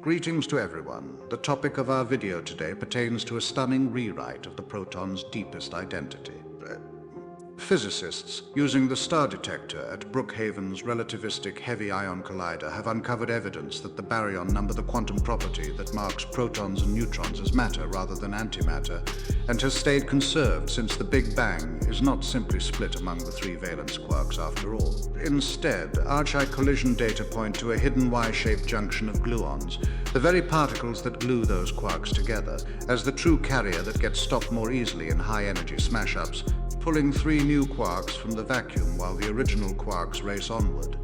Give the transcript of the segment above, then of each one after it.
Greetings to everyone. The topic of our video today pertains to a stunning rewrite of the proton's deepest identity. Physicists, using the star detector at Brookhaven's relativistic heavy ion collider, have uncovered evidence that the baryon number the quantum property that marks protons and neutrons as matter rather than antimatter, and has stayed conserved since the Big Bang is not simply split among the three valence quarks after all. Instead, RHIC collision data point to a hidden Y-shaped junction of gluons, the very particles that glue those quarks together, as the true carrier that gets stopped more easily in high-energy smash-ups, pulling three new quarks from the vacuum while the original quarks race onward.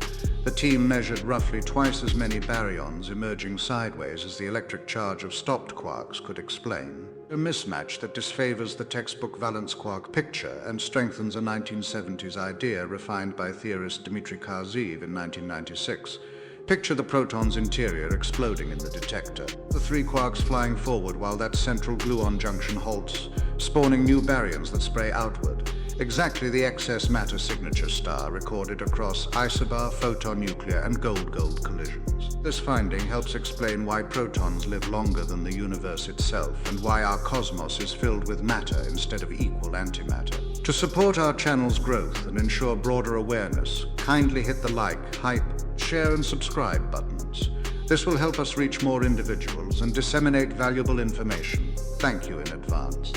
The team measured roughly twice as many baryons emerging sideways as the electric charge of stopped quarks could explain. A mismatch that disfavors the textbook valence quark picture and strengthens a 1970s idea refined by theorist Dmitry Kharziv in 1996. Picture the proton's interior exploding in the detector, the three quarks flying forward while that central gluon junction halts, spawning new baryons that spray outward. Exactly the excess matter signature star recorded across isobar, photon nuclear, and gold-gold collisions. This finding helps explain why protons live longer than the universe itself, and why our cosmos is filled with matter instead of equal antimatter. To support our channel's growth and ensure broader awareness, kindly hit the like, hype, share, and subscribe buttons. This will help us reach more individuals and disseminate valuable information. Thank you in advance.